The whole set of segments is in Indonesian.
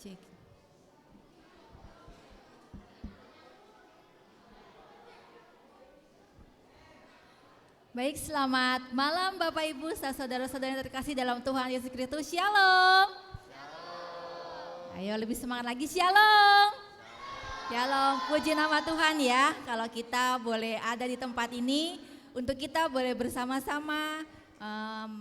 Cek. Baik, selamat malam Bapak Ibu, saudara-saudara yang terkasih dalam Tuhan Yesus Kristus. Shalom. Ayo lebih semangat lagi, shalom. Shalom, puji nama Tuhan ya. Kalau kita boleh ada di tempat ini, untuk kita boleh bersama-sama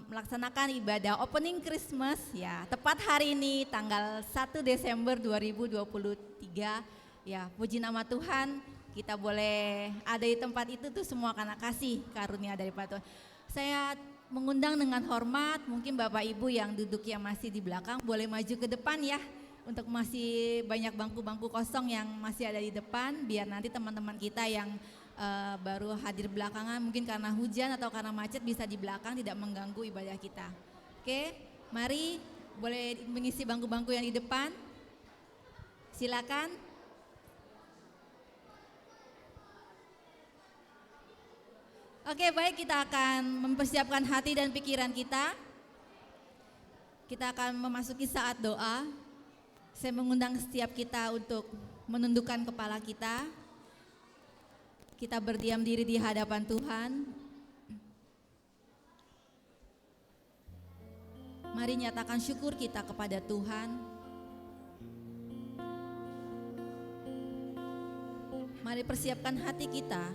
melaksanakan ibadah opening Christmas ya. Tepat hari ini tanggal 1 Desember 2023 ya. Puji nama Tuhan, kita boleh ada di tempat itu tuh semua karena kasih karunia daripada Tuhan. Saya mengundang dengan hormat, mungkin Bapak Ibu yang duduk yang masih di belakang boleh maju ke depan ya. Untuk masih banyak bangku-bangku kosong yang masih ada di depan, biar nanti teman-teman kita yang baru hadir belakangan mungkin karena hujan atau karena macet bisa di belakang, tidak mengganggu ibadah kita. Oke, mari boleh mengisi bangku-bangku yang di depan. Silakan. Oke, baik, kita akan mempersiapkan hati dan pikiran kita. Kita akan memasuki saat doa. Saya mengundang setiap kita untuk menundukkan kepala kita. Kita berdiam diri di hadapan Tuhan. Mari nyatakan syukur kita kepada Tuhan. Mari persiapkan hati kita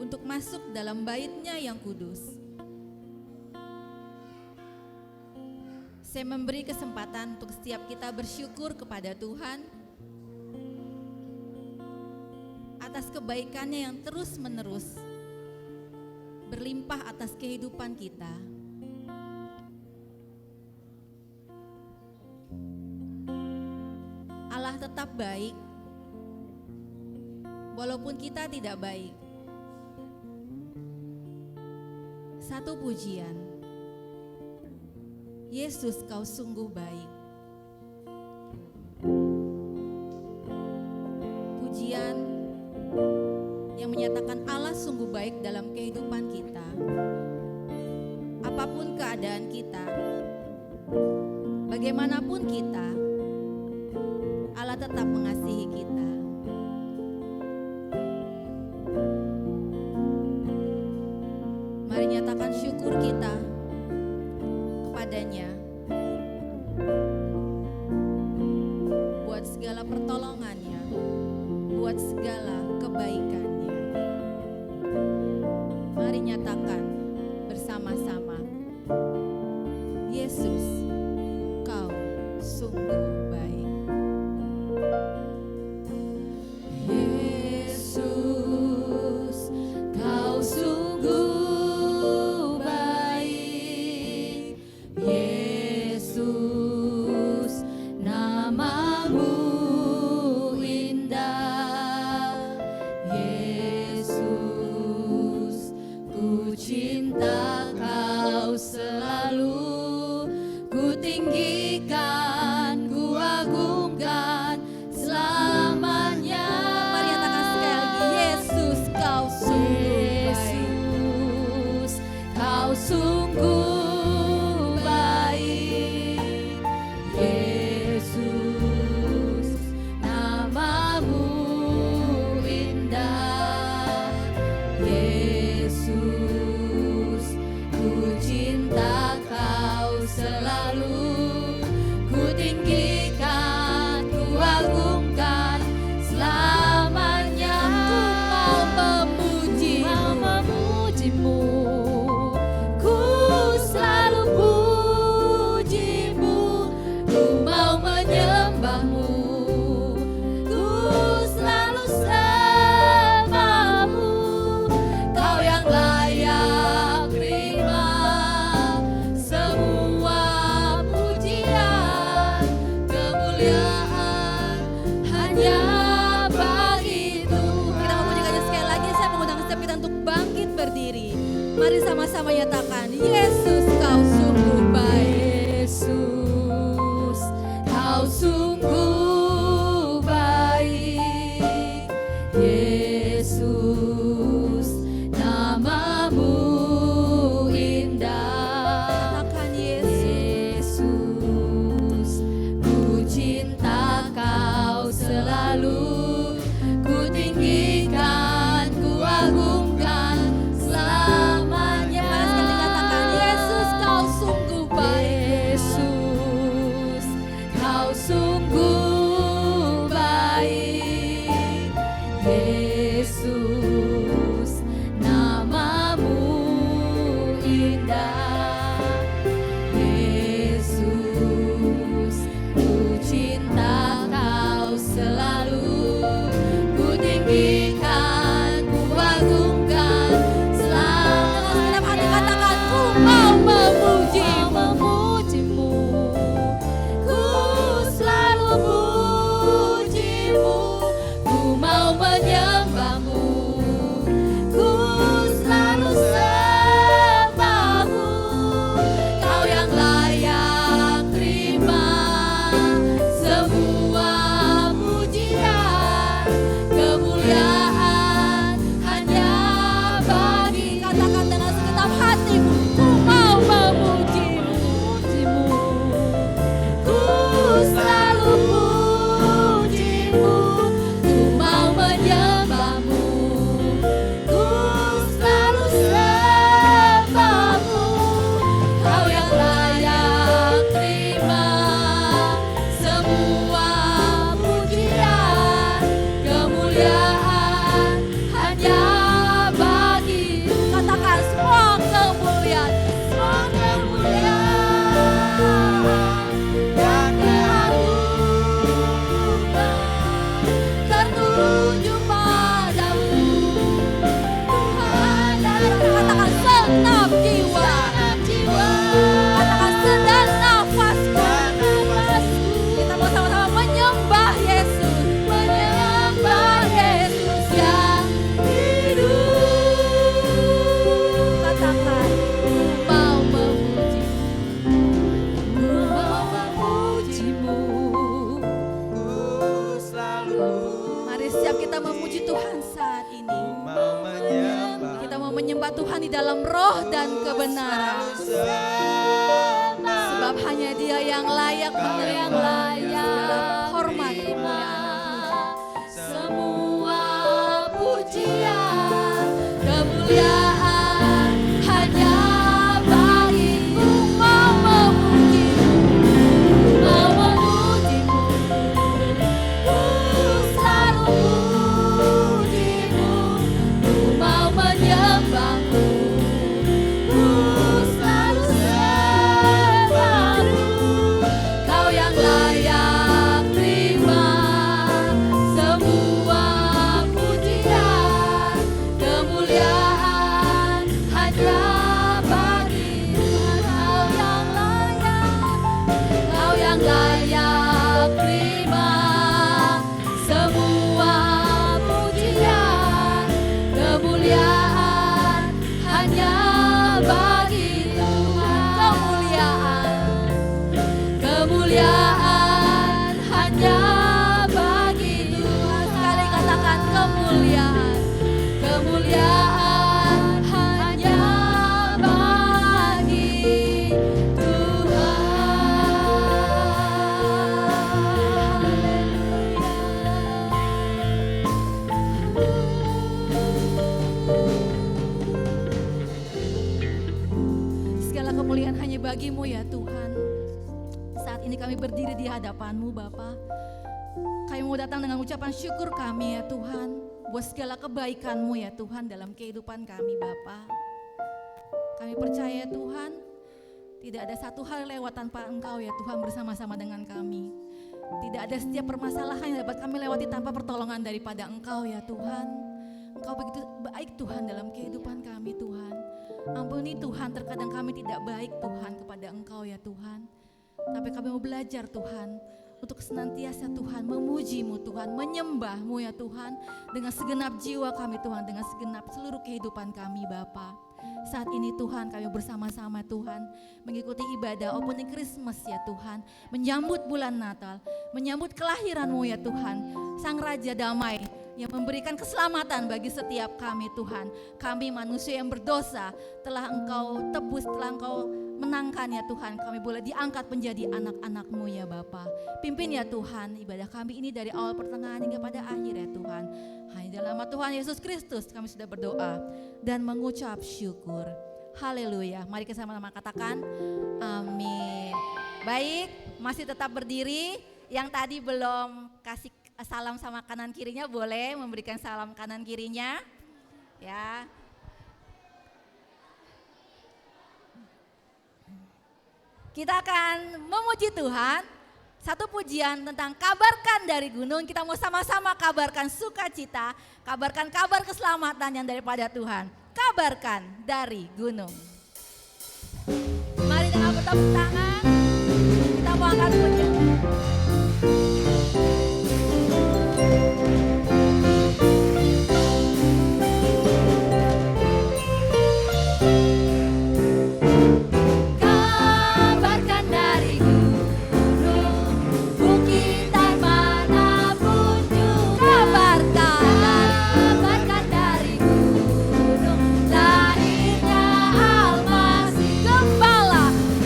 untuk masuk dalam bait-Nya yang kudus. Saya memberi kesempatan untuk setiap kita bersyukur kepada Tuhan atas kebaikannya yang terus-menerus berlimpah atas kehidupan kita. Allah tetap baik walaupun kita tidak baik. Satu pujian, Yesus, Kau sungguh baik. Pujian yang menyatakan Allah sungguh baik dalam kehidupan kita. Apapun keadaan kita, bagaimanapun kita, Allah tetap mengasihi kita. Mari nyatakan syukur kita kepadanya buat segala pertolongannya, buat segala kebaikannya. Mari nyatakan bersama-sama, Yesus, Kau sungguh baik. Yesus, Kau sungguh baik. Yesus, namamu indah. Yesus, ku cinta Kau selalu, ku tinggikan, ku agungkan selamanya. Mari katakan sekali lagi, Yesus, Kau sungguh baik. Yesus, Kau sungguh baik. Yesus, namamu indah. Yesus, ku cinta Kau selalu, ku tinggikan, ku agungkan selamanya. Ku mau memujimu, ku selalu pujimu, ku mau menyembahmu, ku selalu sembahmu. Kau yang layak terima semua pujian, kemuliaan hanya bagi Tuhan. Kita memujikannya sekali lagi. Saya mengundang setiap kita untuk bangkit berdiri. Mari sama-sama nyatakan, Yesus, Kau sungguh baik. Yesus, Kau sungguh baik. Yesus, namamu indah. Katakan, Yesus, ku cinta menyembah Tuhan di dalam roh dan kebenaran. Sebab hanya Dia yang layak menerima hormat kemuliaan, semua pujian, kemuliaan hanya bagimu. Mau memujimu, mau memujimu, ku selalu pujimu, ku mau menyembahmu, ku selalu sembahmu. Kau yang layak terima semua pujian, kemuliaan hanya bagimu. Kau yang layak terima semua pujian, kemuliaan hanya bagi Tuhan. Kemuliaan hanya bagi Tuhan. Sekali katakan kemuliaan. Kemuliaan hanya bagi Tuhan. Segala kemuliaan hanya bagimu ya Tuhan. Saat ini kami berdiri di hadapan-Mu Bapa. Kami mau datang dengan ucapan syukur kami ya Tuhan, buat segala kebaikan-Mu ya Tuhan dalam kehidupan kami Bapa. Kami percaya Tuhan, tidak ada satu hal lewat tanpa Engkau ya Tuhan bersama-sama dengan kami. Tidak ada setiap permasalahan yang dapat kami lewati tanpa pertolongan daripada Engkau ya Tuhan. Engkau begitu baik Tuhan dalam kehidupan kami Tuhan. Ampuni Tuhan, terkadang kami tidak baik Tuhan kepada Engkau ya Tuhan. Tapi kami mau belajar Tuhan untuk senantiasa Tuhan memuji-Mu Tuhan, menyembah-Mu ya Tuhan dengan segenap jiwa kami Tuhan, dengan segenap seluruh kehidupan kami Bapa. Saat ini Tuhan kami bersama-sama Tuhan mengikuti ibadah opening Christmas ya Tuhan, menyambut bulan Natal, menyambut kelahiran-Mu ya Tuhan, Sang Raja Damai yang memberikan keselamatan bagi setiap kami Tuhan. Kami manusia yang berdosa telah Engkau tebus, telah Engkau menangkan ya Tuhan. Kami boleh diangkat menjadi anak-anak-Mu ya Bapa. Pimpin ya Tuhan ibadah kami ini dari awal pertengahan hingga pada akhir ya Tuhan. Hanya dalam nama Tuhan Yesus Kristus kami sudah berdoa dan mengucap syukur. Haleluya. Mari kita sama-sama katakan amin. Baik, masih tetap berdiri. Yang tadi belum kasih salam sama kanan kirinya boleh memberikan salam kanan kirinya. Ya. Kita akan memuji Tuhan. Satu pujian tentang kabarkan dari gunung. Kita mau sama-sama kabarkan sukacita, kabarkan kabar keselamatan yang daripada Tuhan. Kabarkan dari gunung. Mari dengan bertepuk tangan, kita mau angkat pujian.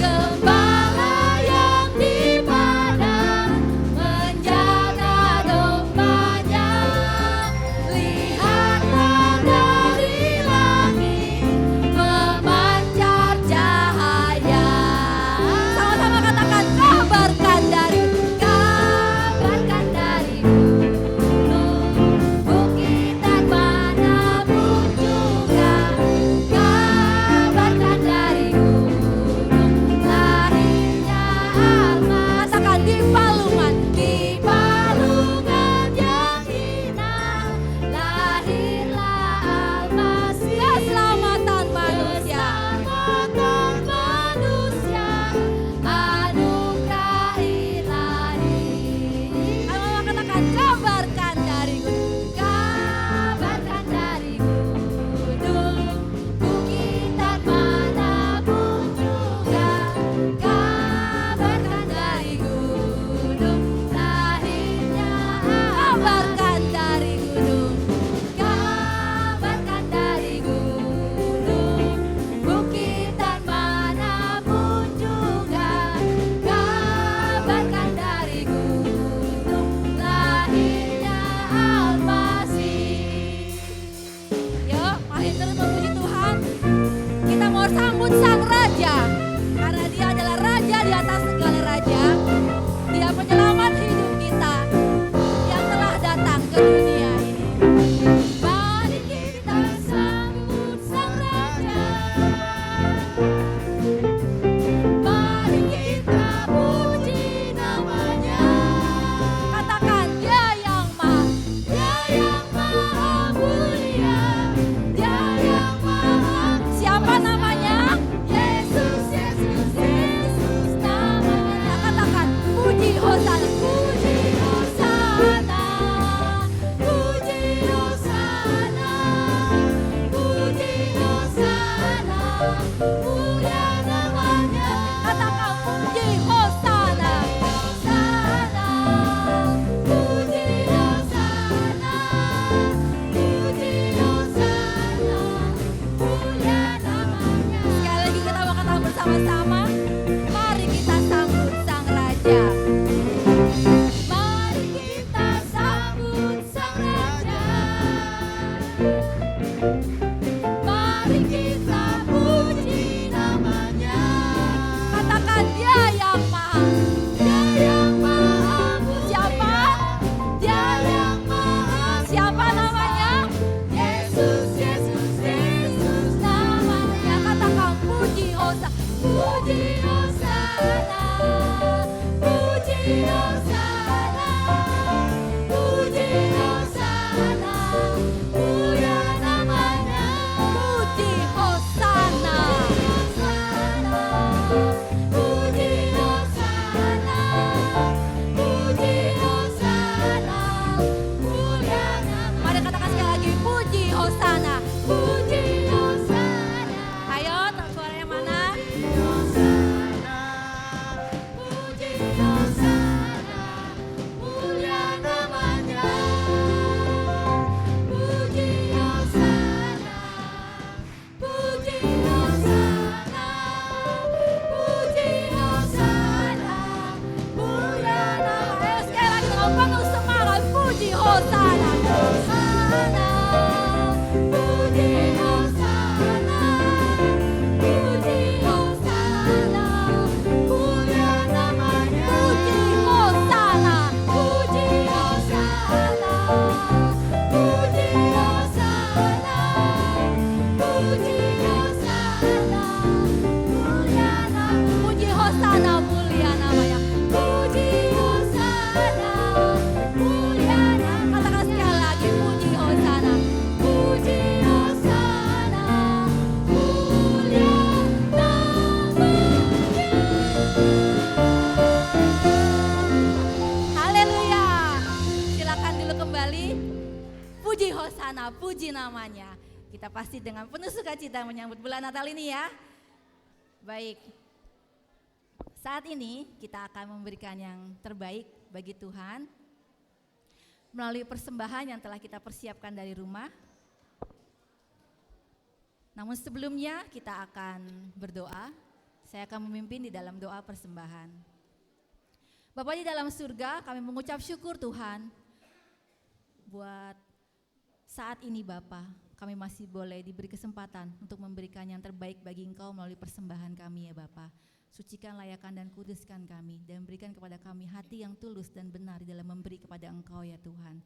Gembala yang di padang Siapa namanya? Yesus, Yesus, Yesus namanya. Katakan puji Hosana, puji Hosana, puji Hosana, puji Hosana, mulia namanya. Katakan puji Hosana, Hosana, puji Hosana, puji Hosana, mulia namanya. Sekali lagi kita mau katakan bersama-sama. Mari kita sambut Sang Raja. Mari kita sambut Sang Raja. Mari kita puji namanya. Katakan Dia yang maha, Dia yang maha mulia. Siapa? Dia yang maha. Siapa namanya? Yesus, Yesus, Yesus namanya. Katakan puji Hosana, puji Hosana, puji Hosana, puji Hosana, mulia namanya. Puji Hosana, Hosana, puji Hosana, puji Hosana, mulia namanya. Mari katakan sekali lagi, puji Hosana, puji Hosana. Ayo, suara yang mana? Hosana, puji Hosana, mulia namanya. Puji Hosana, puji Hosana, puji Hosana, mulia namanya. Ayo sekali lagi dengan penuh semangat, puji Hosana, Hosana, puji Hosana, puji Hosana, mulia namanya. Puji Hosana, puji Hosana, puji Hosana, puji Hosana, mulia namanya. Puji Hosana, mulia namanya. Puji Hosana, mulia namanya. Katakan sekali lagi, puji Hosana, puji Hosana, mulia namanya. Haleluya. Silakan dulu kembali. Puji Hosana, puji namanya. Kita pasti dengan penuh sukacita menyambut bulan Natal ini ya. Baik. Saat ini kita akan memberikan yang terbaik bagi Tuhan melalui persembahan yang telah kita persiapkan dari rumah. Namun sebelumnya kita akan berdoa. Saya akan memimpin di dalam doa persembahan. Bapa di dalam surga, kami mengucap syukur Tuhan buat saat ini Bapa, kami masih boleh diberi kesempatan untuk memberikan yang terbaik bagi Engkau melalui persembahan kami ya Bapa. Sucikan, layakan dan kuduskan kami dan berikan kepada kami hati yang tulus dan benar di dalam memberi kepada Engkau ya Tuhan.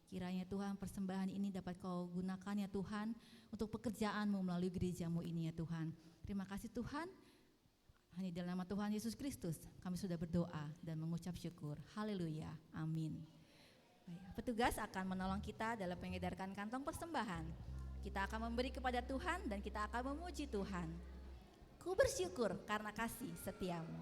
Kiranya Tuhan persembahan ini dapat Kau gunakan ya Tuhan untuk pekerjaan-Mu melalui gereja-Mu ini ya Tuhan. Terima kasih Tuhan. Hanya dalam nama Tuhan Yesus Kristus kami sudah berdoa dan mengucap syukur. Haleluya. Amin. Baik, petugas akan menolong kita dalam mengedarkan kantong persembahan. Kita akan memberi kepada Tuhan dan kita akan memuji Tuhan. Ku bersyukur karena kasih setiamu.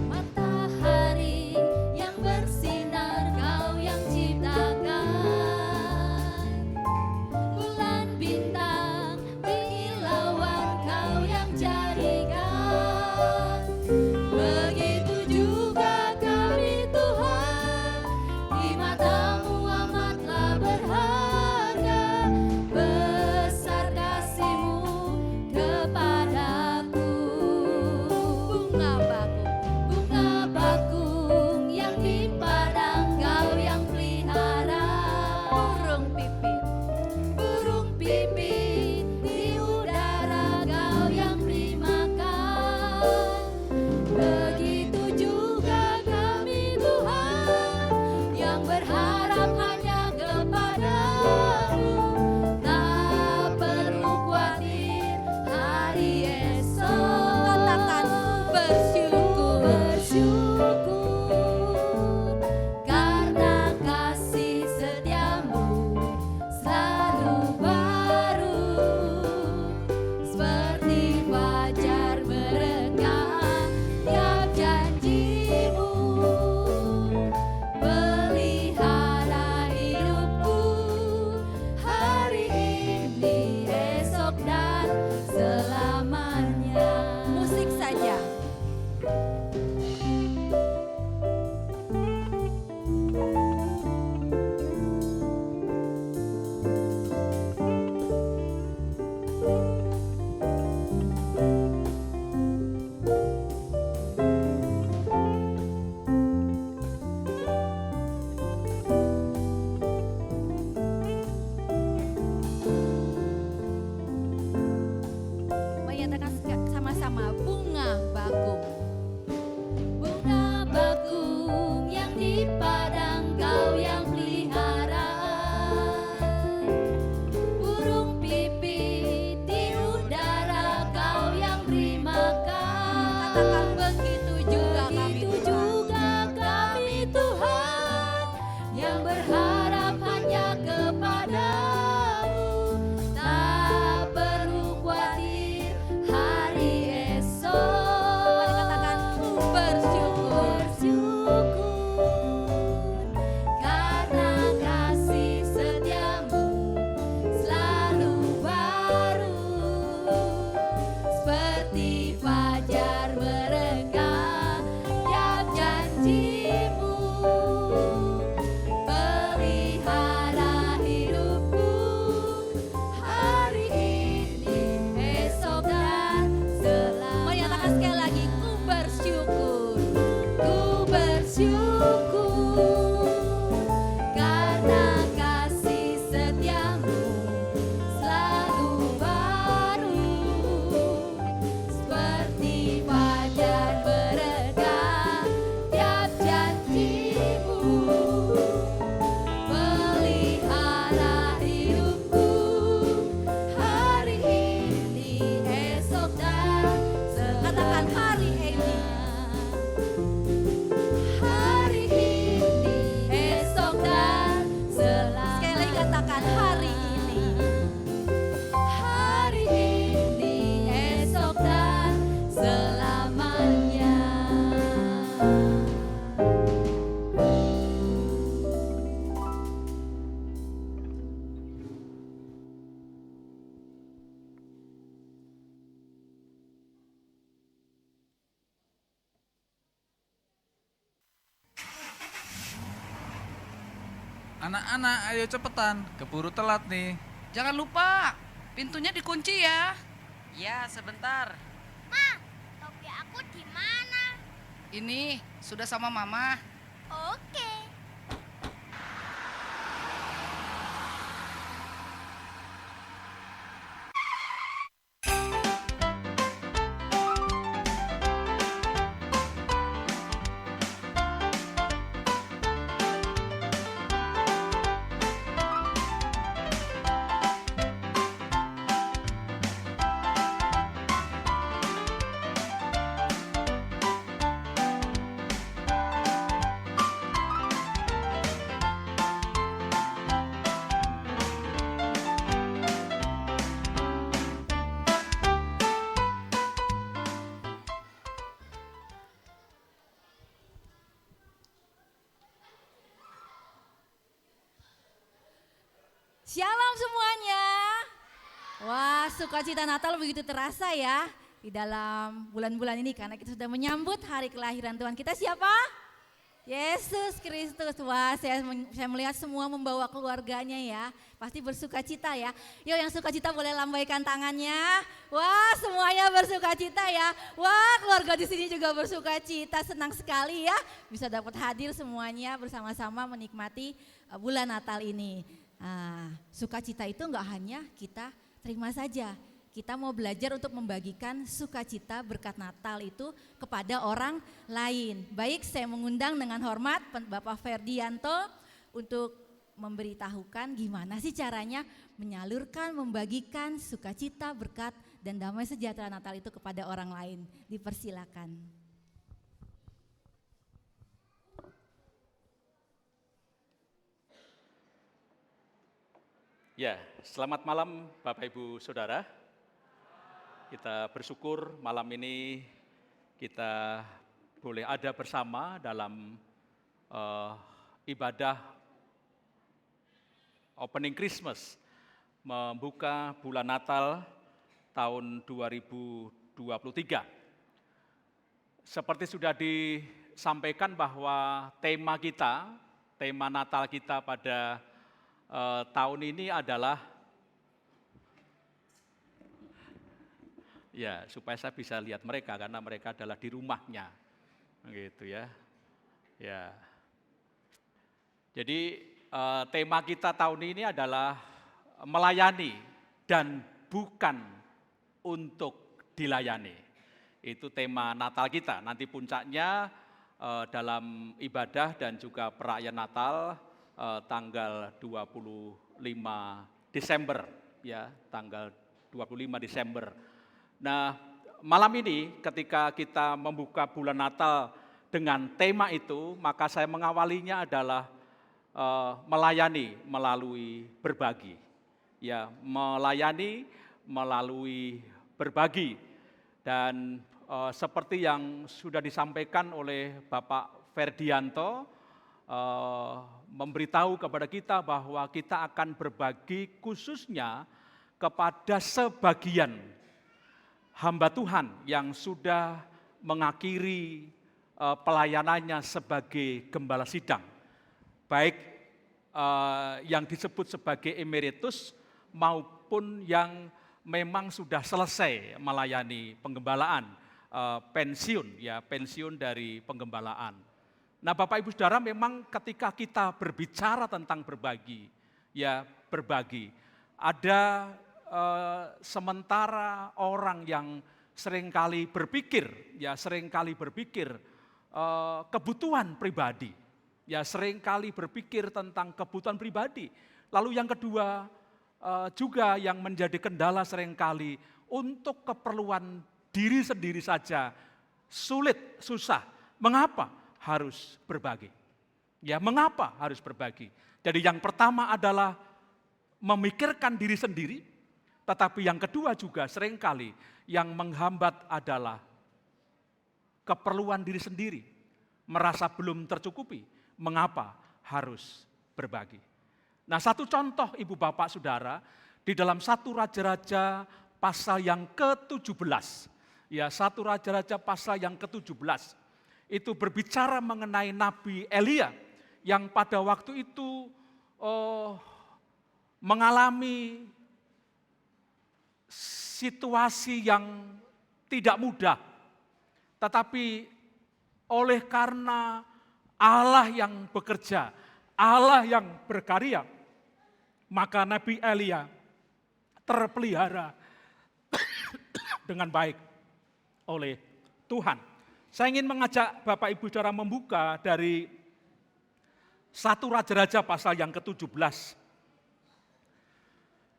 Matahari yang bersinar Kau yang ciptakan, bulan bintang kilauan Kau yang jadikan. Begitu juga kami Tuhan, Anak-anak, ayo cepetan, keburu telat nih. Jangan lupa, pintunya dikunci ya. Ya, sebentar. Ma, topi aku di mana? Ini sudah sama Mama. Oke. Shalom semuanya. Wah, sukacita Natal begitu terasa ya di dalam bulan-bulan ini karena kita sudah menyambut hari kelahiran Tuhan kita siapa? Yesus Kristus. Wah, saya melihat semua membawa keluarganya ya. Pasti bersukacita ya. Yuk yang sukacita boleh lambaikan tangannya. Wah, semuanya bersukacita ya. Wah, keluarga di sini juga bersukacita. Senang sekali ya bisa dapat hadir semuanya bersama-sama menikmati bulan Natal ini. Sukacita itu enggak hanya kita terima saja. Kita mau belajar untuk membagikan sukacita berkat Natal itu kepada orang lain. Baik, saya mengundang dengan hormat Bapak Ferdianto untuk memberitahukan gimana sih caranya menyalurkan, membagikan sukacita, berkat dan damai sejahtera Natal itu kepada orang lain. Dipersilakan. Ya, selamat malam Bapak Ibu Saudara. Kita bersyukur malam ini kita boleh ada bersama dalam ibadah Opening Christmas, membuka bulan Natal tahun 2023. Seperti sudah disampaikan bahwa tema Natal kita pada tahun ini adalah, ya supaya saya bisa lihat mereka karena mereka adalah di rumahnya, gitu ya. Ya. Jadi tema kita tahun ini adalah melayani dan bukan untuk dilayani. Itu tema Natal kita. Nanti puncaknya dalam ibadah dan juga perayaan Natal tanggal 25 Desember ya, tanggal 25 Desember. Nah, malam ini ketika kita membuka bulan Natal dengan tema itu, maka saya mengawalinya adalah melayani melalui berbagi. Ya, melayani melalui berbagi. Dan seperti yang sudah disampaikan oleh Bapak Ferdianto, memberitahu kepada kita bahwa kita akan berbagi khususnya kepada sebagian hamba Tuhan yang sudah mengakhiri pelayanannya sebagai gembala sidang, baik yang disebut sebagai emeritus maupun yang memang sudah selesai melayani penggembalaan, pensiun dari penggembalaan. Nah, Bapak Ibu Saudara, memang ketika kita berbicara tentang berbagi, ada sementara orang yang seringkali berpikir kebutuhan pribadi, seringkali berpikir tentang kebutuhan pribadi. Lalu yang kedua juga yang menjadi kendala seringkali untuk keperluan diri sendiri saja sulit, susah. Mengapa harus berbagi? Ya, mengapa harus berbagi? Jadi yang pertama adalah memikirkan diri sendiri, tetapi yang kedua juga seringkali yang menghambat adalah keperluan diri sendiri, merasa belum tercukupi. Mengapa harus berbagi? Nah, satu contoh Ibu Bapak Saudara, di dalam 1 Raja-Raja pasal yang ke-17. Ya, 1 Raja-Raja pasal yang ke-17. Itu berbicara mengenai Nabi Elia yang pada waktu itu mengalami situasi yang tidak mudah. Tetapi oleh karena Allah yang bekerja, Allah yang berkarya, maka Nabi Elia terpelihara dengan baik oleh Tuhan. Saya ingin mengajak Bapak Ibu Saudara membuka dari 1 Raja-Raja pasal yang ke-17.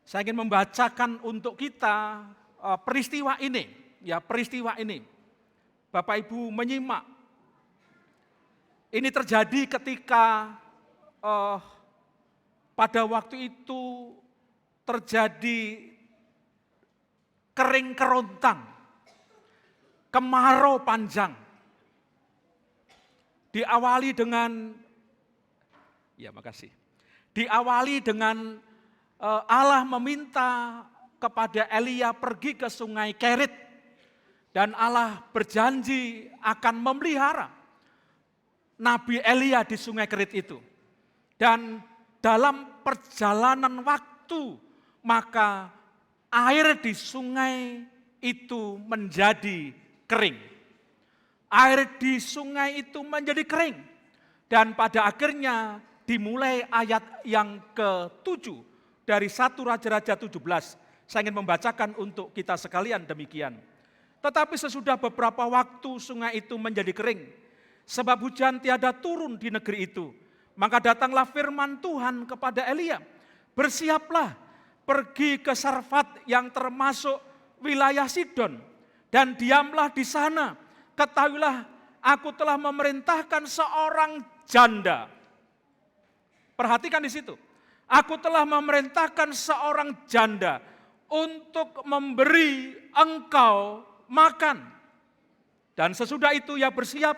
Saya ingin membacakan untuk kita peristiwa ini, peristiwa ini. Bapak Ibu menyimak. Ini terjadi ketika pada waktu itu terjadi kering kerontang, kemarau panjang. Diawali dengan, diawali dengan Allah meminta kepada Elia pergi ke sungai Kerit. Dan Allah berjanji akan memelihara Nabi Elia di sungai Kerit itu. Dan dalam perjalanan waktu, maka air di sungai itu menjadi kering. Air di sungai itu menjadi kering. Dan pada akhirnya dimulai ayat yang ke-7 dari 1 Raja-Raja 17. Saya ingin membacakan untuk kita sekalian demikian. Tetapi sesudah beberapa waktu sungai itu menjadi kering, sebab hujan tiada turun di negeri itu. Maka datanglah firman Tuhan kepada Elia, bersiaplah, pergi ke Sarfat yang termasuk wilayah Sidon, dan diamlah di sana. Ketahuilah, aku telah memerintahkan seorang janda. Perhatikan di situ. Aku telah memerintahkan seorang janda untuk memberi engkau makan. Dan sesudah itu ia bersiap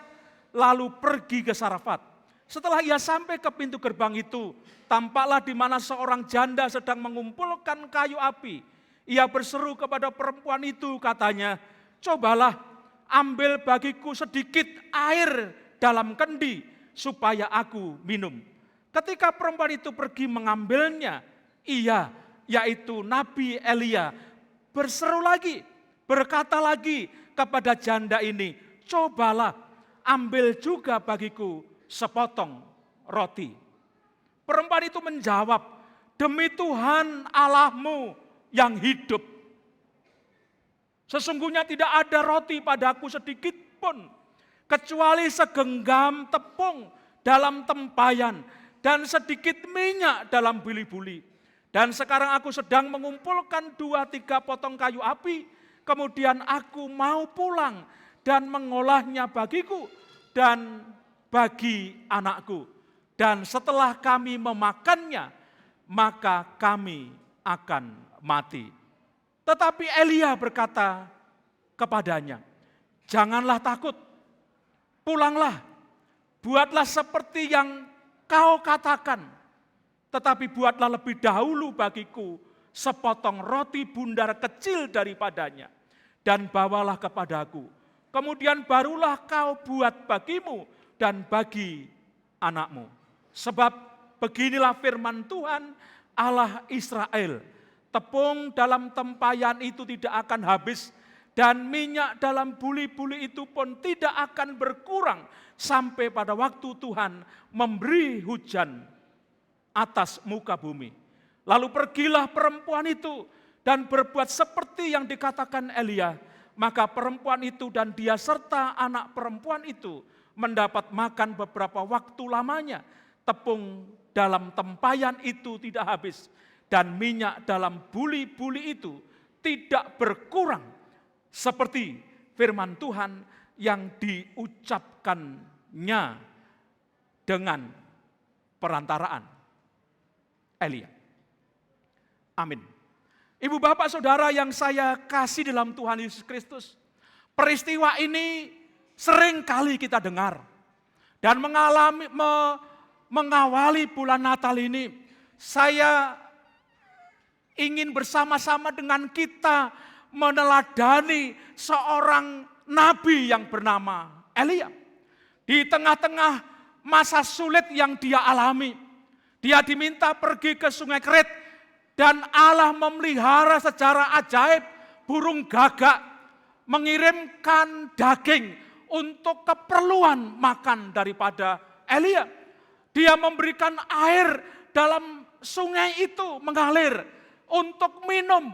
lalu pergi ke Sarfat. Setelah ia sampai ke pintu gerbang itu, tampaklah di mana seorang janda sedang mengumpulkan kayu api. Ia berseru kepada perempuan itu, katanya, cobalah ambil bagiku sedikit air dalam kendi supaya aku minum. Ketika perempuan itu pergi mengambilnya, ia, yaitu Nabi Elia, berseru lagi, berkata lagi kepada janda ini, cobalah ambil juga bagiku sepotong roti. Perempuan itu menjawab, demi Tuhan Allahmu yang hidup, sesungguhnya tidak ada roti padaku sedikit pun, kecuali segenggam tepung dalam tempayan dan sedikit minyak dalam bili-buli. Dan sekarang aku sedang mengumpulkan 2-3 potong kayu api, kemudian aku mau pulang dan mengolahnya bagiku dan bagi anakku. Dan setelah kami memakannya, maka kami akan mati. Tetapi Elia berkata kepadanya, janganlah takut, pulanglah, buatlah seperti yang kau katakan. Tetapi buatlah lebih dahulu bagiku sepotong roti bundar kecil daripadanya, dan bawalah kepadaku. Kemudian barulah kau buat bagimu dan bagi anakmu. Sebab beginilah firman Tuhan Allah Israel, tepung dalam tempayan itu tidak akan habis, dan minyak dalam buli-buli itu pun tidak akan berkurang sampai pada waktu Tuhan memberi hujan atas muka bumi. Lalu pergilah perempuan itu dan berbuat seperti yang dikatakan Elia. Maka perempuan itu dan dia serta anak perempuan itu mendapat makan beberapa waktu lamanya. Tepung dalam tempayan itu tidak habis, dan minyak dalam buli-buli itu tidak berkurang, seperti firman Tuhan yang diucapkannya dengan perantaraan Elia. Amin. Ibu bapak saudara yang saya kasih dalam Tuhan Yesus Kristus, peristiwa ini sering kali kita dengar. Dan mengawali bulan Natal ini, saya ingin bersama-sama dengan kita meneladani seorang nabi yang bernama Elia. Di tengah-tengah masa sulit yang dia alami, Dia diminta pergi ke sungai Kerit dan Allah memelihara secara ajaib burung gagak mengirimkan daging untuk keperluan makan daripada Elia. Dia memberikan air dalam sungai itu mengalir untuk minum,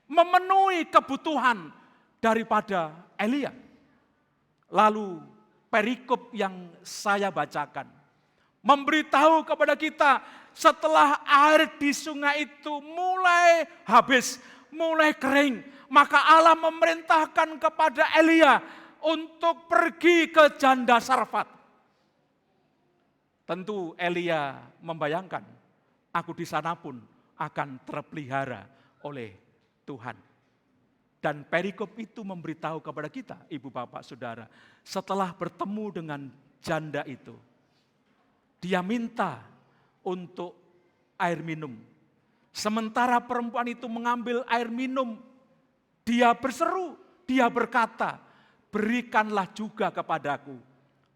memenuhi kebutuhan daripada Elia. Lalu perikop yang saya bacakan memberitahu kepada kita setelah air di sungai itu mulai habis, mulai kering, maka Allah memerintahkan kepada Elia untuk pergi ke janda Sarfat. Tentu Elia membayangkan, aku di sana pun akan terpelihara oleh Tuhan. Dan perikop itu memberitahu kepada kita, ibu bapak saudara, setelah bertemu dengan janda itu, dia minta untuk air minum. Sementara perempuan itu mengambil air minum, dia berseru, dia berkata, berikanlah juga kepadaku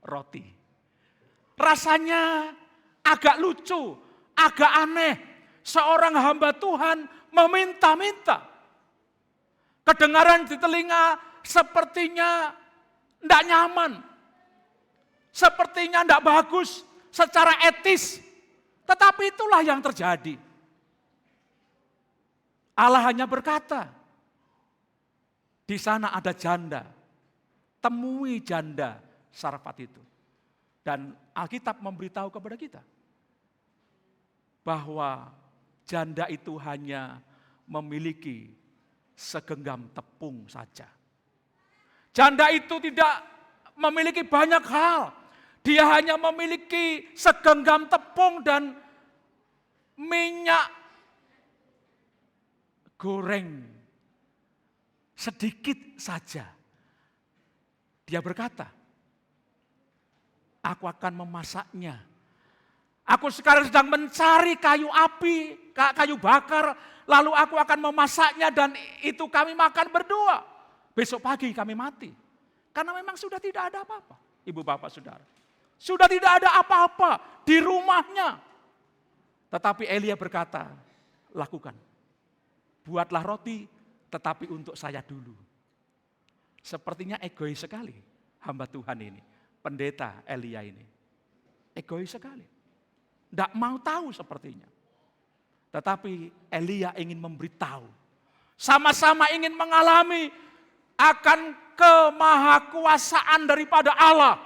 roti. Rasanya agak lucu, agak aneh. Seorang hamba Tuhan meminta-minta. Kedengaran di telinga sepertinya tidak nyaman. Sepertinya tidak bagus secara etis. Tetapi itulah yang terjadi. Allah hanya berkata, di sana ada janda. Temui janda Sarfat itu. Dan Alkitab memberitahu kepada kita bahwa janda itu hanya memiliki segenggam tepung saja. Janda itu tidak memiliki banyak hal. Dia hanya memiliki segenggam tepung dan minyak goreng sedikit saja. Dia berkata, aku akan memasaknya. Aku sekarang sedang mencari kayu api, kayu bakar, lalu aku akan memasaknya dan itu kami makan berdua. Besok pagi kami mati. Karena memang sudah tidak ada apa-apa, ibu bapak saudara. Sudah tidak ada apa-apa di rumahnya. Tetapi Elia berkata, lakukan. Buatlah roti, tetapi untuk saya dulu. Sepertinya egois sekali hamba Tuhan ini. Pendeta Elia ini. Egois sekali. Tidak mau tahu sepertinya. Tetapi Elia ingin memberitahu. Sama-sama ingin mengalami akan kemahakuasaan daripada Allah.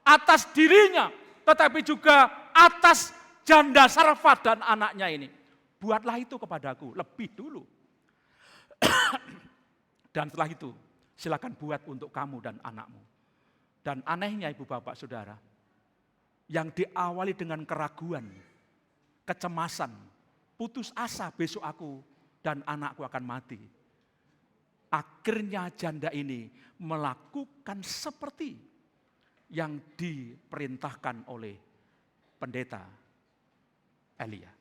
Atas dirinya. Tetapi juga atas janda Sarfat dan anaknya ini. Buatlah itu kepadaku lebih dulu. Dan setelah itu silakan buat untuk kamu dan anakmu. Dan anehnya ibu bapak saudara, yang diawali dengan keraguan, kecemasan, putus asa besok aku dan anakku akan mati. Akhirnya janda ini melakukan seperti yang diperintahkan oleh pendeta Elia.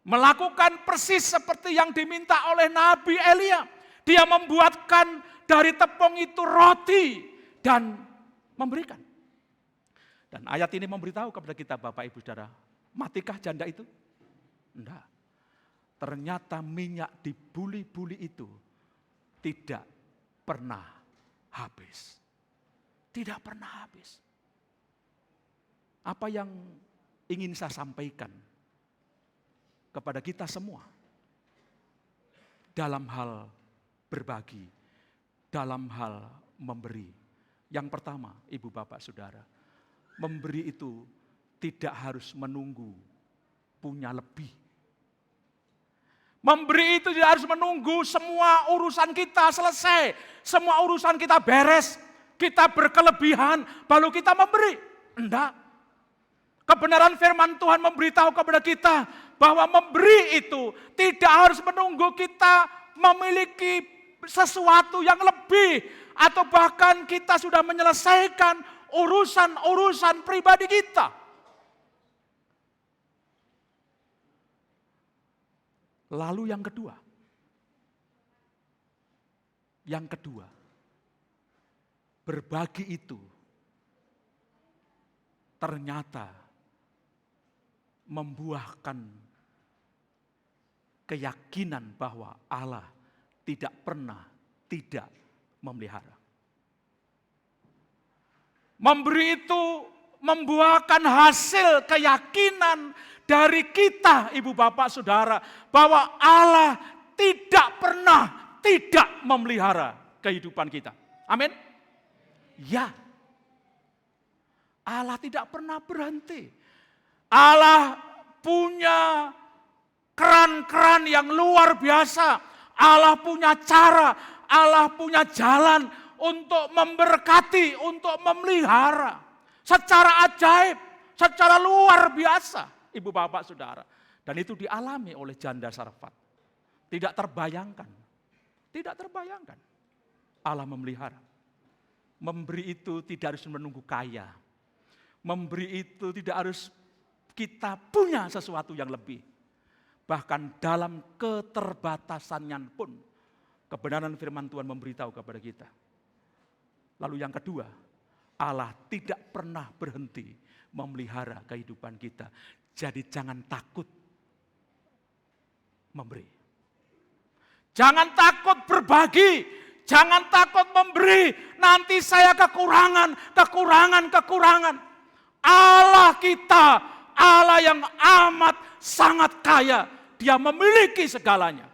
Melakukan persis seperti yang diminta oleh Nabi Elia. Dia membuatkan dari tepung itu roti dan memberikan. Dan ayat ini memberitahu kepada kita Bapak Ibu Saudara, matikah janda itu? Enggak. Ternyata minyak di buli-buli itu tidak pernah habis. Tidak pernah habis. Apa yang ingin saya sampaikan kepada kita semua dalam hal berbagi, dalam hal memberi. Yang pertama, ibu bapak saudara, memberi itu tidak harus menunggu punya lebih. Memberi itu tidak harus menunggu semua urusan kita selesai, semua urusan kita beres, kita berkelebihan, baru kita memberi. Enggak. Kebenaran firman Tuhan memberitahu kepada kita bahwa memberi itu tidak harus menunggu kita memiliki sesuatu yang lebih, atau bahkan kita sudah menyelesaikan urusan-urusan pribadi kita. Lalu yang kedua, berbagi itu ternyata membuahkan keyakinan bahwa Allah tidak pernah tidak memelihara. Memberi itu membuahkan hasil keyakinan dari kita, ibu bapak saudara, bahwa Allah tidak pernah tidak memelihara kehidupan kita. Amin. Ya. Allah tidak pernah berhenti. Allah punya keran-keran yang luar biasa. Allah punya cara, Allah punya jalan untuk memberkati, untuk memelihara. Secara ajaib, secara luar biasa, ibu bapak saudara. Dan itu dialami oleh janda Sarfat. Tidak terbayangkan. Tidak terbayangkan. Allah memelihara. Memberi itu tidak harus menunggu kaya. Memberi itu tidak harus kita punya sesuatu yang lebih. Bahkan dalam keterbatasannya pun kebenaran firman Tuhan memberitahu kepada kita. Lalu yang kedua, Allah tidak pernah berhenti memelihara kehidupan kita. Jadi jangan takut memberi. Jangan takut berbagi. Jangan takut memberi. Nanti saya kekurangan. Allah kita, Allah yang amat sangat kaya. Dia memiliki segalanya.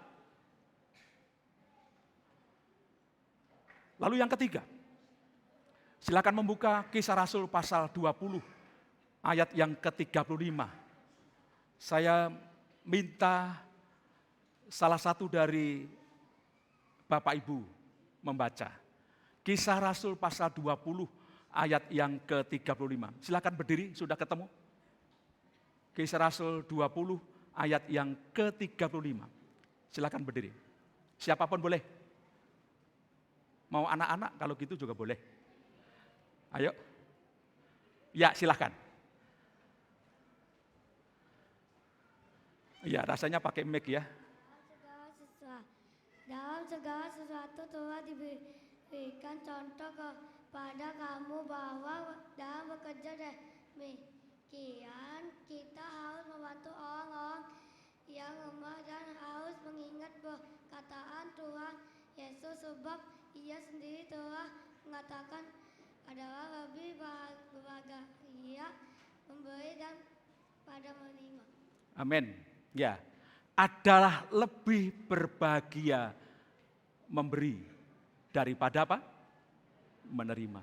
Lalu yang ketiga, silakan membuka Kisah Rasul pasal 20 ayat yang ke-35. Saya minta salah satu dari Bapak Ibu membaca. Kisah Rasul pasal 20 ayat yang ke-35. Silakan berdiri, sudah ketemu? Kisah Rasul 20 ayat yang ke-35. Silakan berdiri. Siapapun boleh. Mau anak-anak, kalau gitu juga boleh. Ayo. Ya, silakan. Ya, rasanya pakai mic ya. Dalam segala sesuatu Tuhan diberikan contoh kepada kamu bahwa dalam bekerja demikian kita harus membantu orang-orang yang lemah dan harus mengingat perkataan Tuhan Yesus sebab Ia sendiri telah mengatakan adalah lebih berbahagia memberi dan pada menerima. Amin. Ya, adalah lebih berbahagia memberi daripada apa? Menerima.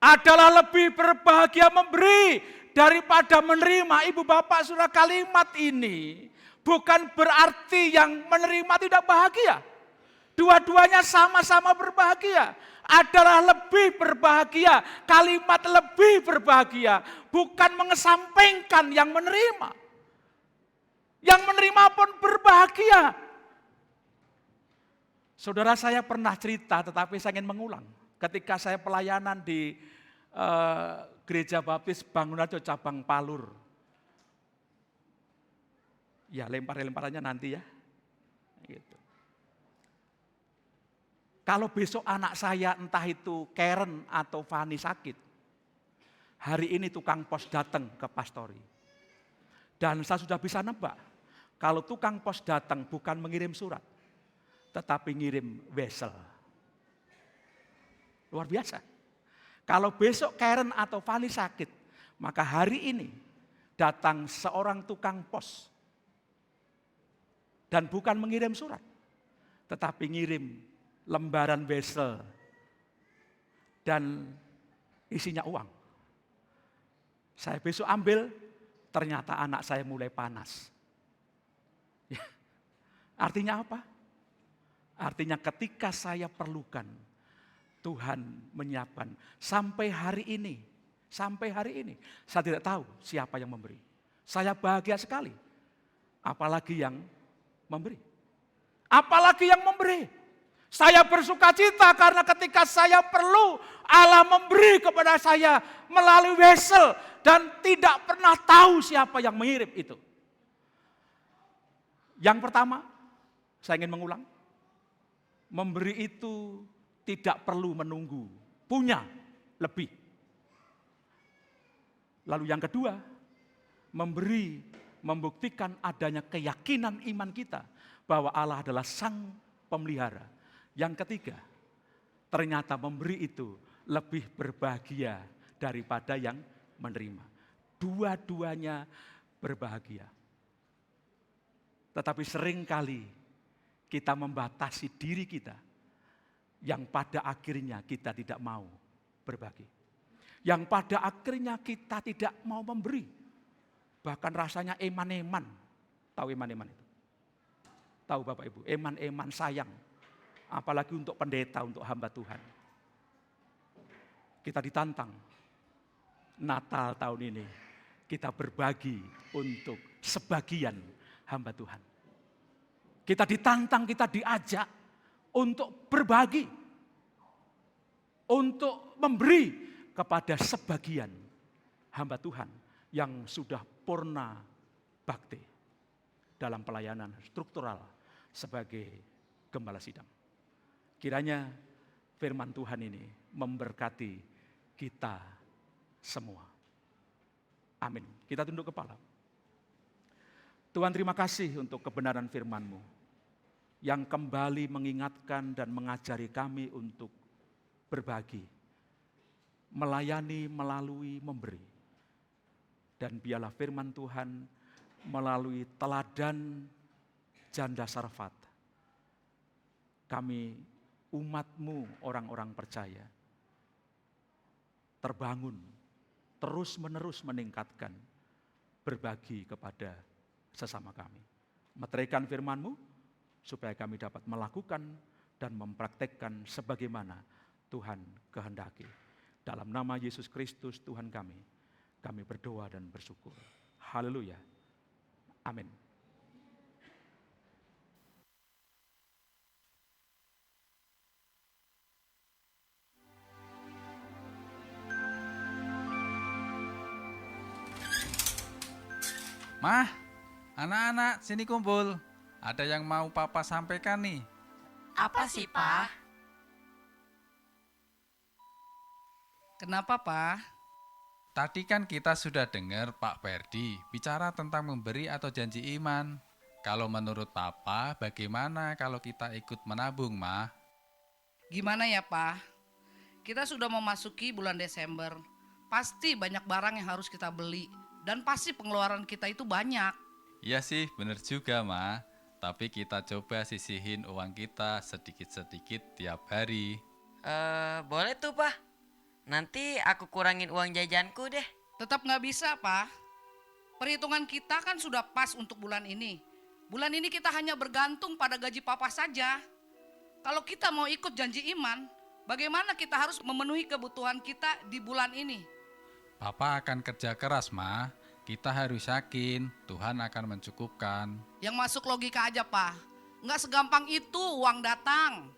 Adalah lebih berbahagia memberi daripada menerima. Ibu bapak saudara, kalimat ini bukan berarti yang menerima tidak bahagia. Dua-duanya sama-sama berbahagia. Adalah lebih berbahagia. Kalimat lebih berbahagia bukan mengesampingkan yang menerima. Yang menerima pun berbahagia. Saudara, saya pernah cerita tetapi saya ingin mengulang. Ketika saya pelayanan di Gereja Baptis Bangunarjo cabang Palur. Ya, lemparannya nanti ya. Gitu. Kalau besok anak saya entah itu Karen atau Fani sakit. Hari ini tukang pos datang ke pastori. Dan saya sudah bisa nebak. Kalau tukang pos datang bukan mengirim surat, tetapi ngirim wesel. Luar biasa. Kalau besok Karen atau Fani sakit, maka hari ini datang seorang tukang pos. Dan bukan mengirim surat, tetapi ngirim lembaran wesel. Dan isinya uang. Saya besok ambil, ternyata anak saya mulai panas. Ya. Artinya apa? Artinya ketika saya perlukan, Tuhan menyiapkan. Sampai hari ini, saya tidak tahu siapa yang memberi. Saya bahagia sekali. Apalagi yang memberi. Apalagi yang memberi. Saya bersuka cita karena ketika saya perlu, Allah memberi kepada saya melalui wesel. Dan tidak pernah tahu siapa yang mengirim itu. Yang pertama, saya ingin mengulang. Memberi itu tidak perlu menunggu. Punya lebih. Lalu yang kedua, memberi, membuktikan adanya keyakinan iman kita bahwa Allah adalah Sang Pemelihara. Yang ketiga, ternyata memberi itu lebih berbahagia daripada yang menerima. Dua-duanya berbahagia. Tetapi seringkali kita membatasi diri kita yang pada akhirnya kita tidak mau berbagi. Yang pada akhirnya kita tidak mau memberi. Bahkan rasanya eman-eman. Tahu eman-eman itu? Tahu Bapak Ibu, eman-eman sayang. Apalagi untuk pendeta, untuk hamba Tuhan. Kita ditantang. Natal tahun ini kita berbagi untuk sebagian hamba Tuhan. Kita ditantang, kita diajak untuk berbagi. Untuk memberi kepada sebagian hamba Tuhan yang sudah purna bakti dalam pelayanan struktural sebagai gembala sidang. Kiranya firman Tuhan ini memberkati kita semua. Amin. Kita tunduk kepala. Tuhan, terima kasih untuk kebenaran firman-Mu yang kembali mengingatkan dan mengajari kami untuk berbagi, melayani melalui memberi. Dan biarlah firman Tuhan melalui teladan janda Sarfat, kami umat-Mu, orang-orang percaya, terbangun, terus-menerus meningkatkan, berbagi kepada sesama kami. Meteraikan firman-Mu, supaya kami dapat melakukan dan mempraktekkan sebagaimana Tuhan kehendaki. Dalam nama Yesus Kristus Tuhan kami berdoa dan bersyukur. Haleluya. Amin. Mah, anak-anak sini kumpul. Ada yang mau Papa sampaikan nih. Apa sih, Pak? Kenapa, Pak? Tadi kan kita sudah dengar Pak Ferdi bicara tentang memberi atau janji iman. Kalau menurut Papa, bagaimana kalau kita ikut menabung, Mah? Gimana ya, Pak? Kita sudah memasuki bulan Desember. Pasti banyak barang yang harus kita beli. Dan pasti pengeluaran kita itu banyak. Iya sih, bener juga, Mah. Tapi kita coba sisihin uang kita sedikit-sedikit tiap hari. Boleh tuh, Pak. Nanti aku kurangin uang jajanku deh. Tetap nggak bisa, Pak. Perhitungan kita kan sudah pas untuk bulan ini. Bulan ini kita hanya bergantung pada gaji Papa saja. Kalau kita mau ikut janji iman, bagaimana kita harus memenuhi kebutuhan kita di bulan ini? Papa akan kerja keras, Mah. Kita harus yakin Tuhan akan mencukupkan. Yang masuk logika aja, Pak. Nggak segampang itu uang datang.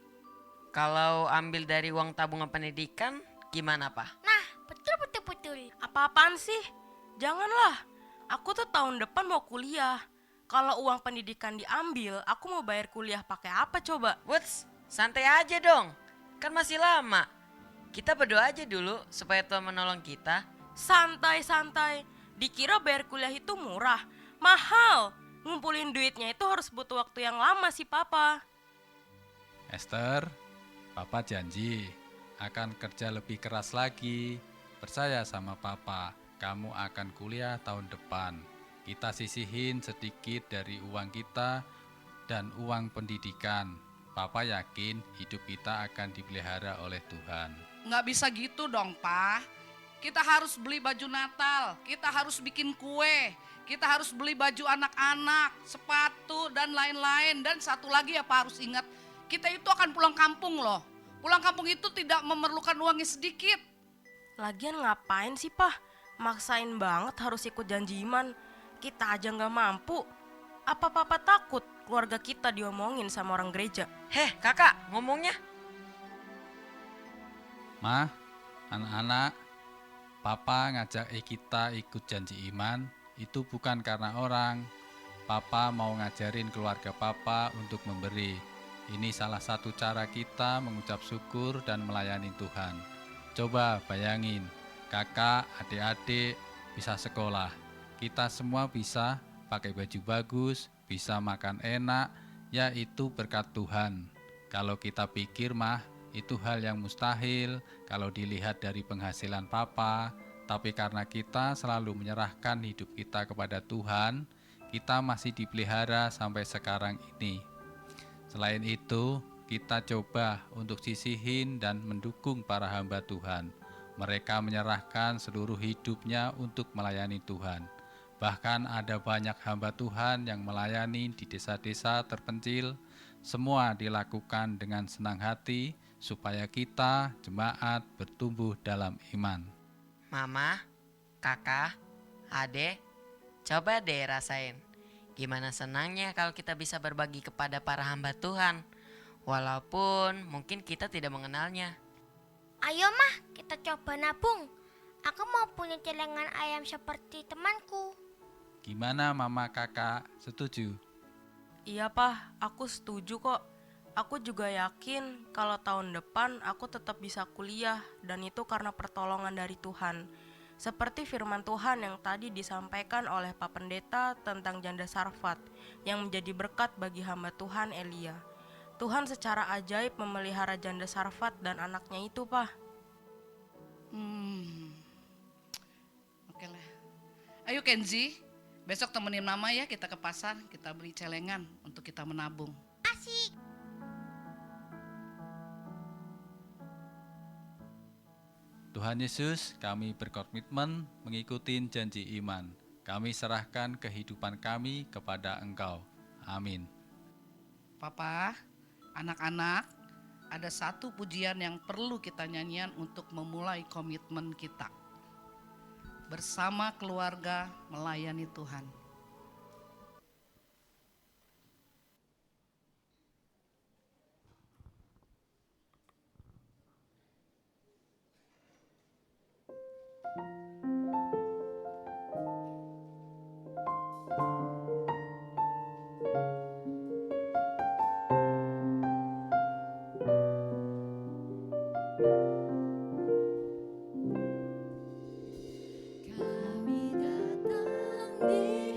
Kalau ambil dari uang tabungan pendidikan, gimana, Pak? Nah, betul. Apa-apaan sih? Janganlah. Aku tuh tahun depan mau kuliah. Kalau uang pendidikan diambil, aku mau bayar kuliah pakai apa coba? Wuts, santai aja dong. Kan masih lama. Kita berdoa aja dulu supaya Tuhan menolong kita. Santai. Dikira bayar kuliah itu murah. Mahal. Ngumpulin duitnya itu harus butuh waktu yang lama sih, Papa. Esther, Papa janji akan kerja lebih keras lagi. Percaya sama Papa, kamu akan kuliah tahun depan. Kita sisihin sedikit dari uang kita dan uang pendidikan. Papa yakin hidup kita akan dipelihara oleh Tuhan. Nggak bisa gitu dong, Pak. Kita harus beli baju Natal, kita harus bikin kue, kita harus beli baju anak-anak, sepatu, dan lain-lain. Dan satu lagi ya Pak, harus ingat, kita itu akan pulang kampung loh. Pulang kampung itu tidak memerlukan uangnya sedikit. Lagian ngapain sih, Pak? Maksain banget harus ikut janji iman. Kita aja nggak mampu. Apa Papa takut keluarga kita diomongin sama orang gereja? Heh, Kakak, ngomongnya. Mah, anak-anak, Papa ngajak kita ikut janji iman itu bukan karena orang. Papa mau ngajarin keluarga Papa untuk memberi. Ini salah satu cara kita mengucap syukur dan melayani Tuhan. Coba bayangin, kakak, adik-adik bisa sekolah. Kita semua bisa pakai baju bagus, bisa makan enak, ya itu berkat Tuhan. Kalau kita pikir mah, itu hal yang mustahil kalau dilihat dari penghasilan papa, tapi karena kita selalu menyerahkan hidup kita kepada Tuhan, kita masih dipelihara sampai sekarang ini. Selain itu, kita coba untuk sisihin dan mendukung para hamba Tuhan. Mereka menyerahkan seluruh hidupnya untuk melayani Tuhan. Bahkan ada banyak hamba Tuhan yang melayani di desa-desa terpencil. Semua dilakukan dengan senang hati supaya kita, jemaat, bertumbuh dalam iman. Mama, kakak, adek, coba deh rasain. Gimana senangnya kalau kita bisa berbagi kepada para hamba Tuhan. Walaupun mungkin kita tidak mengenalnya. Ayo mah, kita coba nabung. Aku mau punya celengan ayam seperti temanku. Gimana mama kakak, setuju? Iya Pah, aku setuju kok. Aku juga yakin kalau tahun depan aku tetap bisa kuliah dan itu karena pertolongan dari Tuhan. Seperti firman Tuhan yang tadi disampaikan oleh Pak Pendeta tentang janda Sarfat yang menjadi berkat bagi hamba Tuhan Elia. Tuhan secara ajaib memelihara janda Sarfat dan anaknya itu, Pak. Oke lah. Ayo Kenzi, besok temenin mama ya, kita ke pasar, kita beli celengan untuk kita menabung. Asik. Tuhan Yesus, kami berkomitmen mengikuti janji iman. Kami serahkan kehidupan kami kepada Engkau. Amin. Papa, anak-anak, ada satu pujian yang perlu kita nyanyian untuk memulai komitmen kita. Bersama keluarga melayani Tuhan. Kami datang di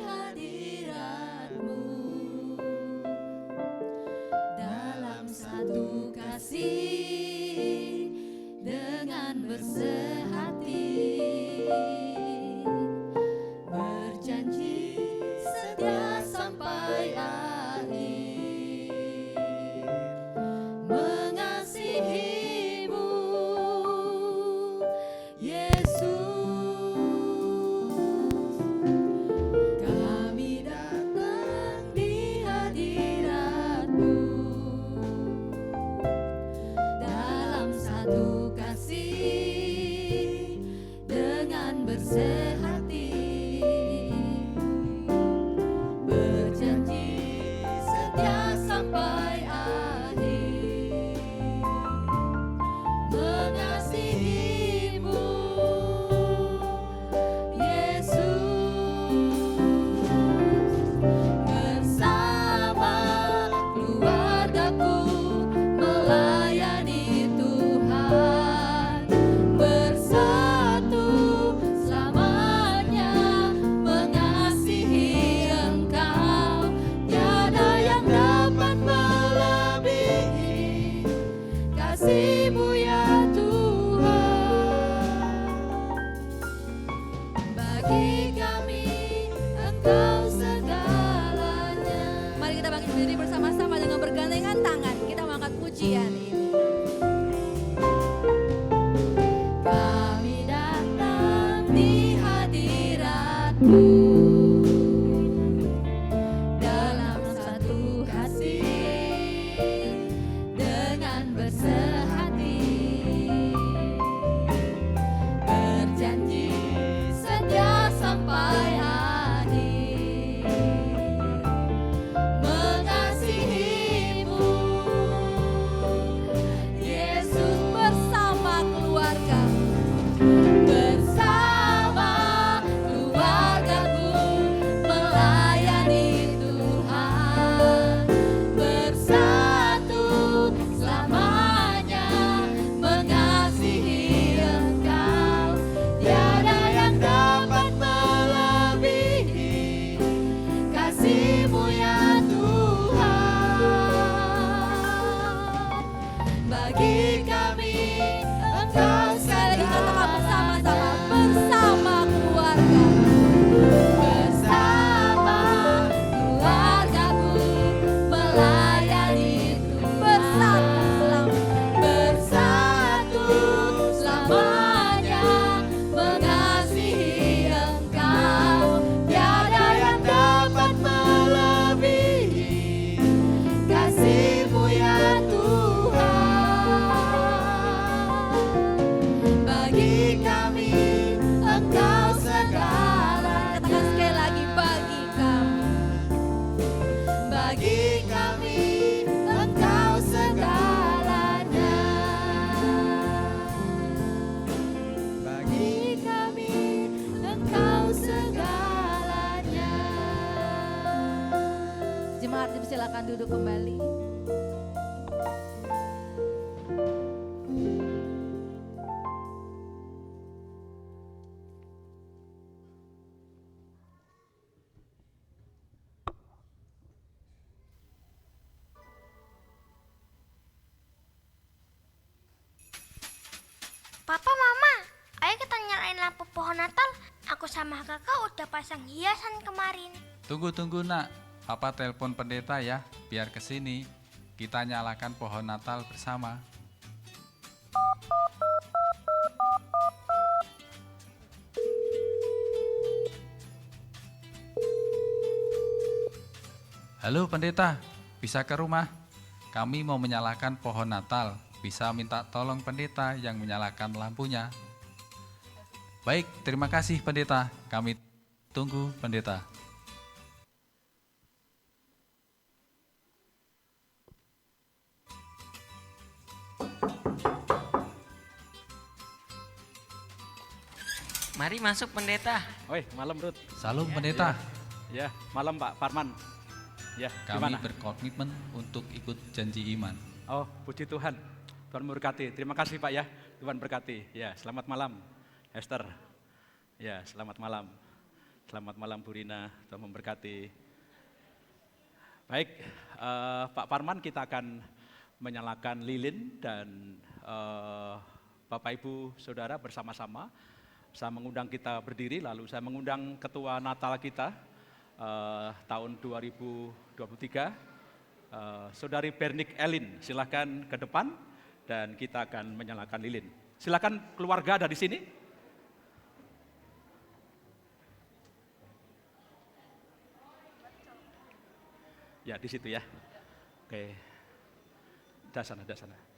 duduk kembali. Papa, Mama, ayo kita nyalain lampu pohon Natal. Aku sama kakak udah pasang hiasan kemarin. Tunggu nak, Papa telepon pendeta ya, biar kesini. Kita nyalakan pohon Natal bersama. Halo pendeta, bisa ke rumah? Kami mau menyalakan pohon Natal. Bisa minta tolong pendeta yang menyalakan lampunya. Baik, terima kasih pendeta. Kami tunggu pendeta. Mari masuk pendeta. Oi, malam Ruth. Salam pendeta. Ya, malam Pak Parman. Ya, Kami gimana? berkomitmen untuk ikut janji iman. Oh, puji Tuhan. Tuhan memberkati. Terima kasih Pak ya. Tuhan berkati. Ya, selamat malam Esther. Ya, selamat malam. Selamat malam Bu Rina. Tuhan memberkati. Baik, Pak Parman, kita akan menyalakan lilin dan Bapak Ibu Saudara bersama-sama. Saya mengundang kita berdiri, lalu saya mengundang Ketua Natal kita tahun 2023, Saudari Bernik Elin. Silakan ke depan dan kita akan menyalakan lilin. Silakan keluarga ada di sini. Ya, di situ ya. Oke. Dah sana,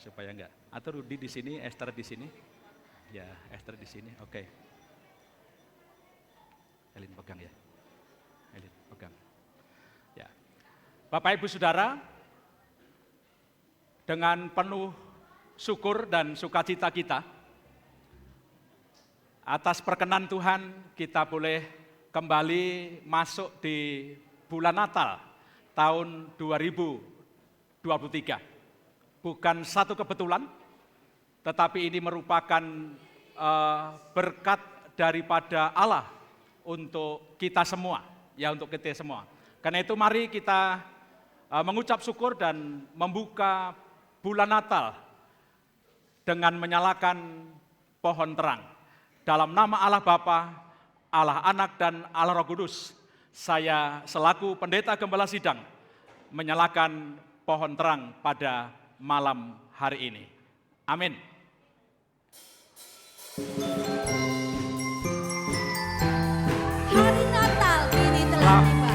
supaya enggak. Atau Rudi di sini, Esther di sini. Ya, Esther di sini. Oke. Elin pegang ya. Elin pegang. Ya. Bapak Ibu Saudara, dengan penuh syukur dan sukacita kita atas perkenan Tuhan, kita boleh kembali masuk di bulan Natal tahun 2023. Bukan satu kebetulan, tetapi ini merupakan berkat daripada Allah untuk kita semua, ya untuk kita semua. Karena itu mari kita mengucap syukur dan membuka bulan Natal dengan menyalakan pohon terang. Dalam nama Allah Bapa, Allah Anak dan Allah Roh Kudus, saya selaku pendeta gembala sidang menyalakan pohon terang pada malam hari ini. Amin. Hari Natal kini telah tiba.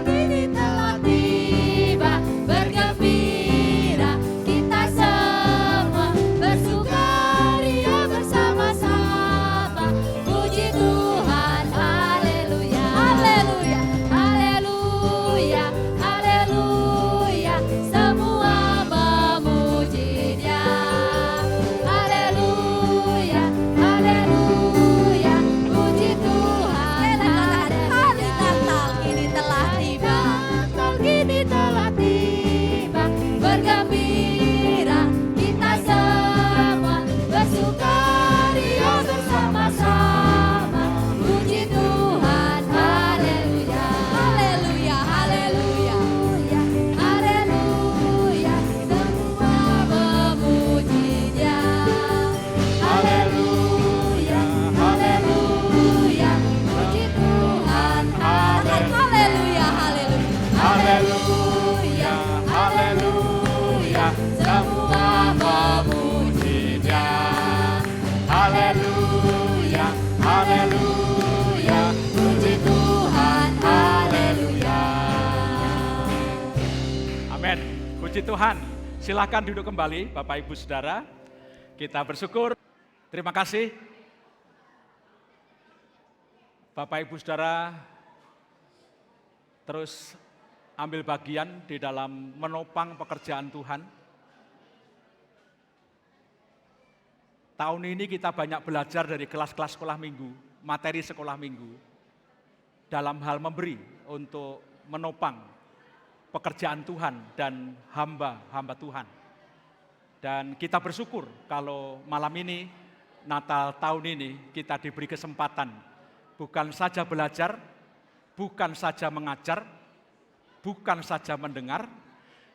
Kini telah tiba, bergembira kita semua, bersukaria bersama-sama. Puji Tuhan, haleluya, haleluya, haleluya, haleluya. Semua memuji Dia. Haleluya, haleluya, puji Tuhan. Hari Natal kini telah tiba, kini telah tiba, bergembira kita semua, bersukaria bersama-sama. Puji Tuhan, haleluya, haleluya, haleluya, haleluya. Semua memuji Dia. Haleluya, haleluya, puji Tuhan, haleluya, haleluya, haleluya, haleluya, semua memuji Dia. Haleluya, haleluya, puji Tuhan, haleluya. Amin. Puji Tuhan. Silakan duduk kembali Bapak Ibu Saudara. Kita bersyukur. Terima kasih. Bapak Ibu Saudara terus ambil bagian di dalam menopang pekerjaan Tuhan. Tahun ini kita banyak belajar dari kelas-kelas sekolah minggu, materi sekolah minggu. dalam hal memberi untuk menopang pekerjaan Tuhan dan hamba-hamba Tuhan. Dan kita bersyukur kalau malam ini, Natal tahun ini, kita diberi kesempatan bukan saja belajar, bukan saja mengajar, bukan saja mendengar,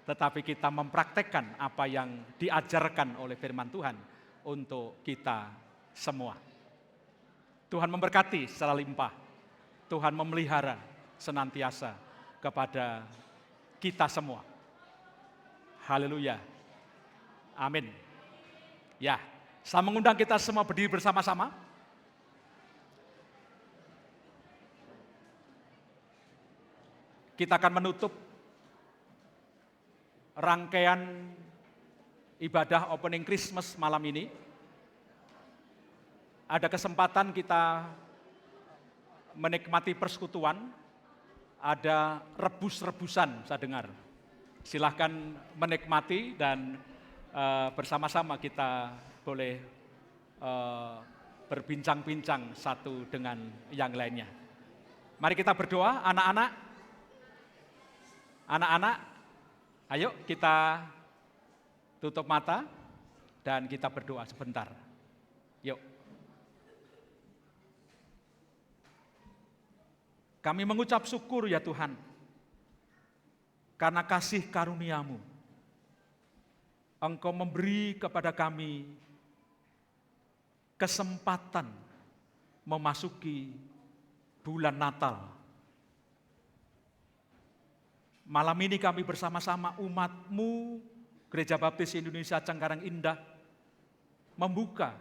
tetapi kita mempraktekkan apa yang diajarkan oleh firman Tuhan untuk kita semua. Tuhan memberkati secara limpah, Tuhan memelihara senantiasa kepada kita semua. Haleluya. Amin. Ya, saya mengundang kita semua berdiri bersama-sama. Kita akan menutup rangkaian ibadah opening Christmas malam ini. Ada kesempatan kita menikmati persekutuan, ada rebus-rebusan saya dengar. Silahkan menikmati dan bersama-sama kita boleh berbincang-bincang satu dengan yang lainnya. Mari kita berdoa, anak-anak. Anak-anak, ayo kita tutup mata dan kita berdoa sebentar. Yuk. Kami mengucap syukur ya Tuhan, karena kasih karunia-Mu. Engkau memberi kepada kami kesempatan memasuki bulan Natal. Malam ini kami bersama-sama umat-Mu, Gereja Baptis Indonesia Cengkareng Indah, membuka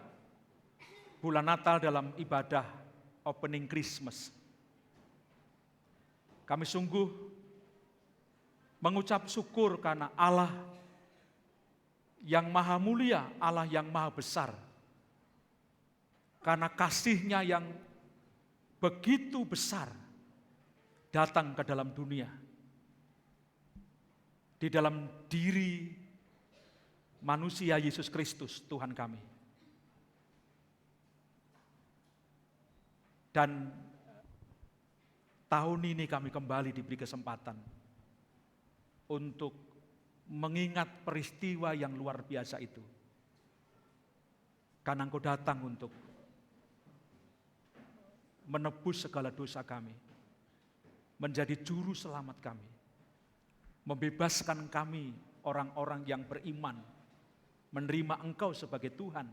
bulan Natal dalam ibadah opening Christmas. Kami sungguh mengucap syukur karena Allah yang maha mulia, Allah yang maha besar. Karena kasih-Nya yang begitu besar datang ke dalam dunia. Di dalam diri manusia Yesus Kristus Tuhan kami. Dan tahun ini kami kembali diberi kesempatan untuk mengingat peristiwa yang luar biasa itu. Karena Engkau datang untuk menebus segala dosa kami, menjadi juru selamat kami, membebaskan kami orang-orang yang beriman, menerima Engkau sebagai Tuhan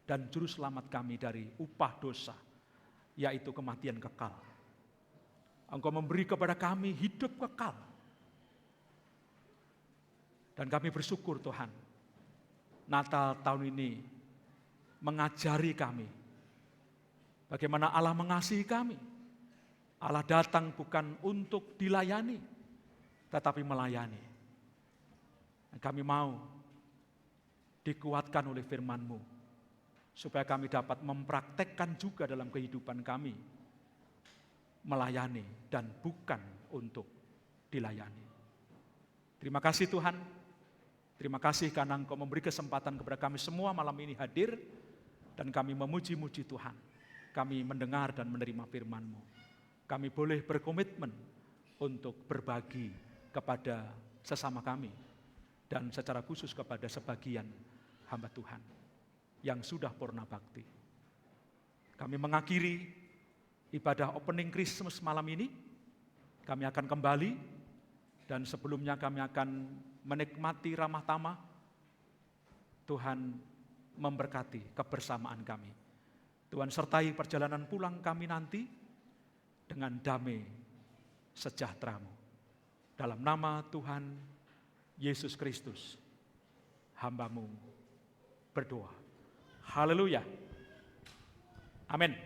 dan juru selamat kami dari upah dosa, yaitu kematian kekal. Engkau memberi kepada kami hidup kekal. Dan kami bersyukur Tuhan, Natal tahun ini mengajari kami bagaimana Allah mengasihi kami. Allah datang bukan untuk dilayani, tetapi melayani. Dan kami mau dikuatkan oleh firman-Mu, supaya kami dapat mempraktekkan juga dalam kehidupan kami, melayani dan bukan untuk dilayani. Terima kasih Tuhan. Terima kasih karena Engkau memberi kesempatan kepada kami semua malam ini hadir, dan kami memuji-muji Tuhan. Kami mendengar dan menerima firman-Mu. Kami boleh berkomitmen untuk berbagi kepada sesama kami, dan secara khusus kepada sebagian hamba Tuhan yang sudah purna bakti. Kami mengakhiri ibadah opening Christmas malam ini. Kami akan kembali, dan sebelumnya kami akan menikmati ramah tamah. Tuhan memberkati kebersamaan kami. Tuhan sertai perjalanan pulang kami nanti dengan damai sejahtera-Mu. Dalam nama Tuhan Yesus Kristus, hamba-Mu berdoa. Haleluya. Amin.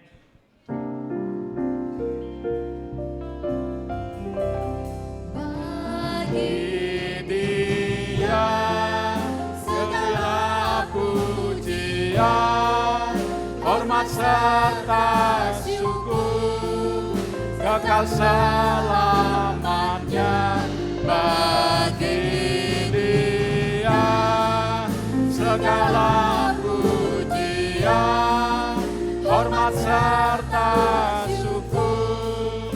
Hormat serta syukur kekal selamanya bagi Dia, segala pujian, hormat serta syukur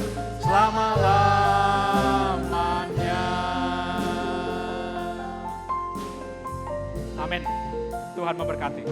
Amin. Tuhan memberkati.